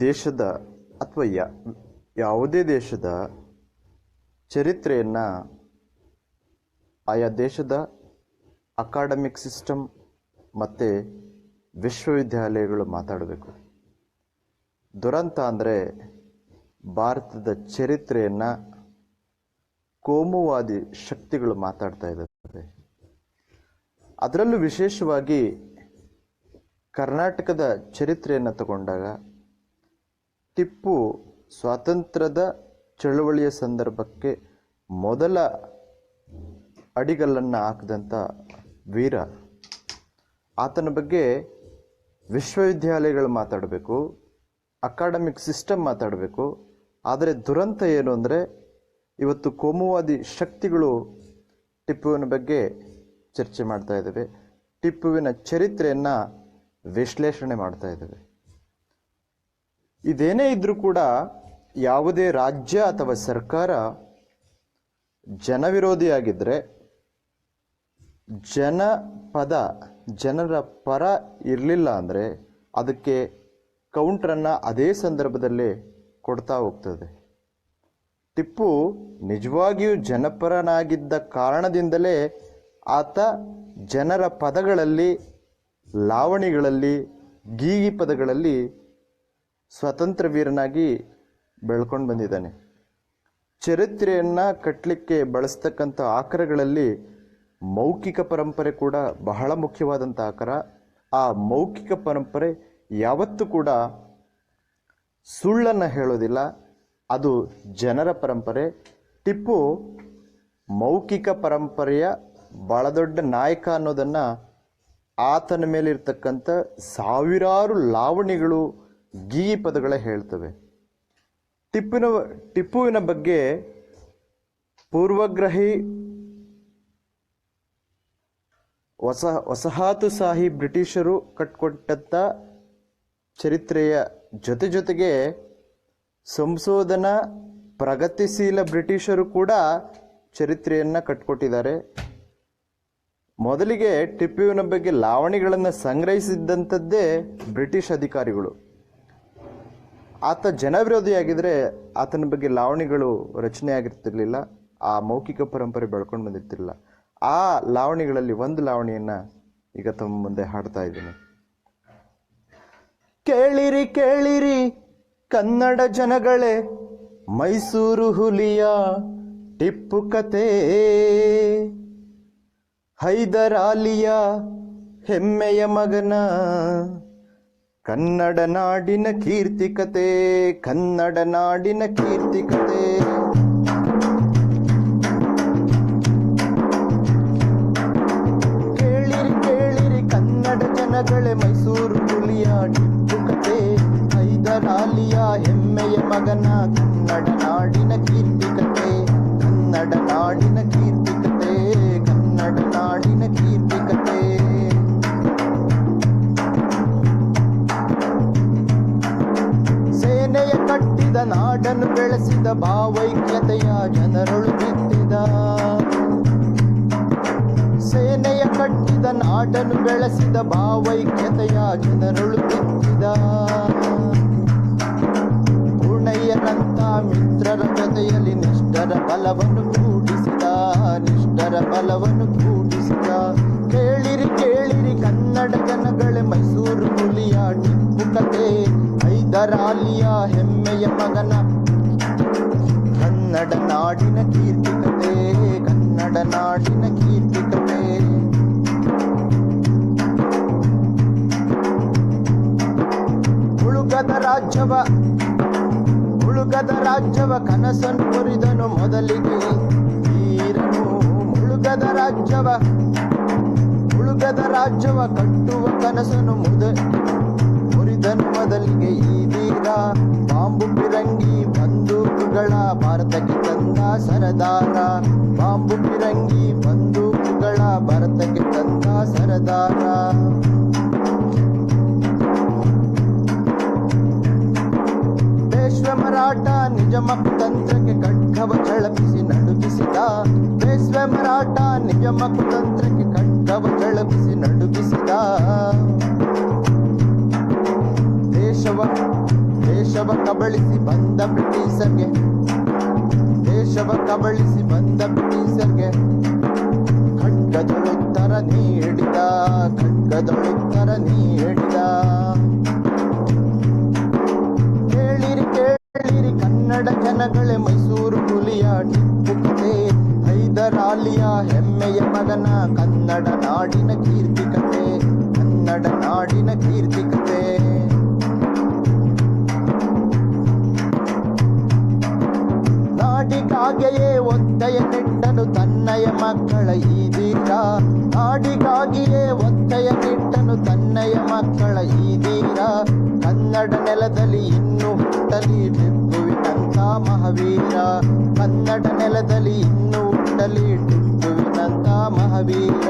ದೇಶದ ಅಥವಾ ಯಾವುದೇ ದೇಶದ ಚರಿತ್ರೆಯನ್ನು ಆಯಾ ದೇಶದ ಅಕಾಡೆಮಿಕ್ ಸಿಸ್ಟಮ್ ಮತ್ತು ವಿಶ್ವವಿದ್ಯಾಲಯಗಳು ಮಾತಾಡಬೇಕು. ದುರಂತ ಅಂದರೆ ಭಾರತದ ಚರಿತ್ರೆಯನ್ನು ಕೋಮುವಾದಿ ಶಕ್ತಿಗಳು ಮಾತಾಡ್ತಾ ಇದ್ದಾವೆ. ಅದರಲ್ಲೂ ವಿಶೇಷವಾಗಿ ಕರ್ನಾಟಕದ ಚರಿತ್ರೆಯನ್ನು ತಗೊಂಡಾಗ ಟಿಪ್ಪು ಸ್ವಾತಂತ್ರ್ಯದ ಚಳುವಳಿಯ ಸಂದರ್ಭಕ್ಕೆ ಮೊದಲ ಅಡಿಗಲ್ಲನ್ನು ಹಾಕಿದಂಥ ವೀರ. ಆತನ ಬಗ್ಗೆ ವಿಶ್ವವಿದ್ಯಾಲಯಗಳು ಮಾತಾಡಬೇಕು, ಅಕಾಡೆಮಿಕ್ ಸಿಸ್ಟಮ್ ಮಾತಾಡಬೇಕು. ಆದರೆ ದುರಂತ ಏನು ಅಂದರೆ ಇವತ್ತು ಕೋಮುವಾದಿ ಶಕ್ತಿಗಳು ಟಿಪ್ಪುವಿನ ಬಗ್ಗೆ ಚರ್ಚೆ ಮಾಡ್ತಾ ಇದ್ದಾವೆ, ಟಿಪ್ಪುವಿನ ಚರಿತ್ರೆಯನ್ನು ವಿಶ್ಲೇಷಣೆ ಮಾಡ್ತಾ ಇದ್ದಾವೆ. ಇದೇನೇ ಇದ್ರೂ ಕೂಡ ಯಾವುದೇ ರಾಜ್ಯ ಅಥವಾ ಸರ್ಕಾರ ಜನವಿರೋಧಿಯಾಗಿದ್ದರೆ, ಜನರ ಪರ ಇರಲಿಲ್ಲ ಅಂದರೆ ಅದಕ್ಕೆ ಕೌಂಟ್ರನ್ನು ಅದೇ ಸಂದರ್ಭದಲ್ಲಿ ಕೊಡ್ತಾ ಹೋಗ್ತದೆ. ಟಿಪ್ಪು ನಿಜವಾಗಿಯೂ ಜನಪರನಾಗಿದ್ದ ಕಾರಣದಿಂದಲೇ ಆತ ಜನರ ಪದಗಳಲ್ಲಿ, ಲಾವಣಿಗಳಲ್ಲಿ, ಗೀಗಿ ಪದಗಳಲ್ಲಿ ಸ್ವತಂತ್ರ ವೀರನಾಗಿ ಬೆಳ್ಕೊಂಡು ಬಂದಿದ್ದಾನೆ. ಚರಿತ್ರೆಯನ್ನು ಕಟ್ಟಲಿಕ್ಕೆ ಬಳಸ್ತಕ್ಕಂಥ ಆಕರಗಳಲ್ಲಿ ಮೌಖಿಕ ಪರಂಪರೆ ಕೂಡ ಬಹಳ ಮುಖ್ಯವಾದಂಥ ಆಕರ. ಆ ಮೌಖಿಕ ಪರಂಪರೆ ಯಾವತ್ತೂ ಕೂಡ ಸುಳ್ಳನ್ನು ಹೇಳೋದಿಲ್ಲ, ಅದು ಜನರ ಪರಂಪರೆ. ಟಿಪ್ಪು ಮೌಖಿಕ ಪರಂಪರೆಯ ಬಹಳ ದೊಡ್ಡ ನಾಯಕ ಅನ್ನೋದನ್ನು ಆತನ ಮೇಲಿರ್ತಕ್ಕಂಥ ಸಾವಿರಾರು ಲಾವಣಿಗಳು, ಗೀಗಿ ಪದಗಳೇ ಹೇಳ್ತವೆ. ಟಿಪ್ಪುವಿನ ಬಗ್ಗೆ ಪೂರ್ವಗ್ರಹಿ ವಸಾಹತುಶಾಹಿ ಬ್ರಿಟಿಷರು ಕಟ್ಕೊಟ್ಟಂಥ ಚರಿತ್ರೆಯ ಜೊತೆಗೆ ಸಂಶೋಧನಾ ಪ್ರಗತಿಶೀಲ ಬ್ರಿಟಿಷರು ಕೂಡ ಚರಿತ್ರೆಯನ್ನು ಕಟ್ಕೊಟ್ಟಿದ್ದಾರೆ. ಮೊದಲಿಗೆ ಟಿಪ್ಪುವಿನ ಬಗ್ಗೆ ಲಾವಣಿಗಳನ್ನು ಸಂಗ್ರಹಿಸಿದ್ದಂಥದ್ದೇ ಬ್ರಿಟಿಷ್ ಅಧಿಕಾರಿಗಳು. ಆತ ಜನವಿರೋಧಿಯಾಗಿದ್ದರೆ ಆತನ ಬಗ್ಗೆ ಲಾವಣಿಗಳು ರಚನೆ ಆಗಿರ್ತಿರ್ಲಿಲ್ಲ, ಆ ಮೌಖಿಕ ಪರಂಪರೆ ಬೆಳ್ಕೊಂಡು ಬಂದಿರ್ತಿರಲಿಲ್ಲ. ಆ ಲಾವಣಿಗಳಲ್ಲಿ ಒಂದು ಲಾವಣಿಯನ್ನು ಈಗ ತಮ್ಮ ಮುಂದೆ ಹಾಡ್ತಾ ಇದ್ದೀನಿ. ಕೇಳಿರಿ ಕೇಳಿರಿ ಕನ್ನಡ ಜನಗಳೇ, ಮೈಸೂರು ಹುಲಿಯ ಟಿಪ್ಪು ಕತೆ, ಹೈದರಾಲಿಯ ಹೆಮ್ಮೆಯ ಮಗನ ಕನ್ನಡ ನಾಡಿನ ಕೀರ್ತಿಕತೆ, ಕನ್ನಡ ನಾಡಿನ ಕೀರ್ತಿಕತೆ. ಕೇಳಿರಿ ಕೇಳಿರಿ ಕನ್ನಡ ಜನಗಳೇ, ಮೈಸೂರು ಹುಲಿಯ ಟಿಪ್ಪು ಕತೆ, ಹೈದರಾಲಿಯ ಹೆಮ್ಮೆಯ ಮಗನ ಕನ್ನಡ ನಾಡಿನ ಕೀರ್ತಿಕತೆ, ಕನ್ನಡ ನಾಡಿನ ಕೀರ್ತಿಕತೆ, ಕನ್ನಡ ನಾಡಿನ ಕೀರ್ತಿಕತೆ. ಸೇನೆಯ ಕಟ್ಟಿದ ನಾಡನ್ನು ಬೆಳೆಸಿದ ಭಾವೈಕ್ಯತೆಯ ಜನರೊಳು ಬಿತ್ತಿದ, ಸೇನೆಯ ಕಟ್ಟಿದ ನಾಡನ್ನು ಬೆಳೆಸಿದ ಭಾವೈಕ್ಯತೆಯ ಜನರೊಳು ಬಿತ್ತಿದ, ಪೂರ್ಣಯ್ಯನಂತ ಮಿತ್ರರ ಜೊತೆಯಲ್ಲಿ ನಿಷ್ಠರ ಬಲವನ್ನು ಕೂಡಿಸಿದ, ನಿಷ್ಠರ ಬಲವನ್ನು ಕೂಡಿಸಿದ. ಕೇಳಿರಿ ಕೇಳಿರಿ ಕನ್ನಡ ಜನಗಳೇ, ಮೈಸೂರು ಹುಲಿಯ ಟಿಪ್ಪು ಕತೆ, ಹೈದರಾಲಿಯ ಹೆಮ್ಮೆಯ ಮಗನ ಕನ್ನಡ ನಾಡಿನ ಕೀರ್ತಿಕತೆ, ಕನ್ನಡ ನಾಡಿನ ಕೀರ್ತಿಕತೆ. ಮುಳುಗದ ರಾಜ್ಯವ ಕನಸನ್ನು ಮುರಿದನು ಮೊದಲಿಗೆ ವೀರನು, ಮುಳುಗದ ರಾಜ್ಯವ ಕಟ್ಟುವ ಕನಸನ್ನು ಮುರಿದನು ಮೊದಲಿಗೆ ಈ ವೀರ. ಬಾಂಬು ಪಿರಂಗಿ ಬಂದೂಕುಗಳ ಭಾರತಕ್ಕೆ ತಂದ ಸರದಾರ, ಬಾಂಬು ಪಿರಂಗಿ ಬಂದೂಕುಗಳ ಭಾರತಕ್ಕೆ ತಂದ ಸರದಾರ. ಪೇಶ್ವೆ ಮರಾಠ ನಿಜಮ ಕುತಂತ್ರಕ್ಕೆ ಖಡ್ಗವ ಝಳಪಿಸಿ ನಡುಗಿಸಿದ, ಪೇಶ್ವೆ ಮರಾಠ ನಿಜಮ ಕುತಂತ್ರಕ್ಕೆ ಖಡ್ಗವ ಝಳಪಿಸಿ ನಡುಗಿಸಿದ. ದೇಶವ ಕಬಳಿಸಿ ಬಂದ ಬ್ರಿಟಿಷರ್ಗೆ, ದೇಶವ ಕಬಳಿಸಿ ಬಂದ ಬ್ರಿಟಿಷರ್ಗೆ ಖಡ್ಗದೊಳುತ್ತರ ನೀಡಿದ, ಖಡ್ಗದೊಳುತ್ತರ ನೀಡಿದ. ಕೇಳಿರಿ ಕೇಳಿರಿ ಕನ್ನಡ ಜನಗಳೇ, ಮೈಸೂರು ಹುಲಿಯ ಟಿಪ್ಪು ಕತೆ, ಹೈದರಾಲಿಯ ಹೆಮ್ಮೆಯ ಮಗನ ಕನ್ನಡ ನಾಡಿನ ಕೀರ್ತಿ ಕತೆ, ಕನ್ನಡ ನಾಡಿನ ಕೀರ್ತಿ ಕತೆ. ನಾಡಿಗಾಗಿಯೇ ಒತ್ತೆಯ ನೆಟ್ಟನು ತನ್ನಯ ಮಕ್ಕಳ ಈ ಧೀರ, ನಾಡಿಗಾಗಿಯೇ ಒತ್ತೆಯ ನೆಟ್ಟನು ತನ್ನಯ ಮಕ್ಕಳ ಈ ಧೀರ. ಕನ್ನಡ ನೆಲದಲ್ಲಿ ಇನ್ನೂ ಹುಟ್ಟಲಿ ಟಿಪ್ಪುವಿನಂಥ ಮಹಾವೀರ, ಕನ್ನಡ ನೆಲದಲ್ಲಿ ಇನ್ನೂ ಹುಟ್ಟಲಿ ಟಿಪ್ಪುವಿನಂಥ ಮಹಾವೀರ.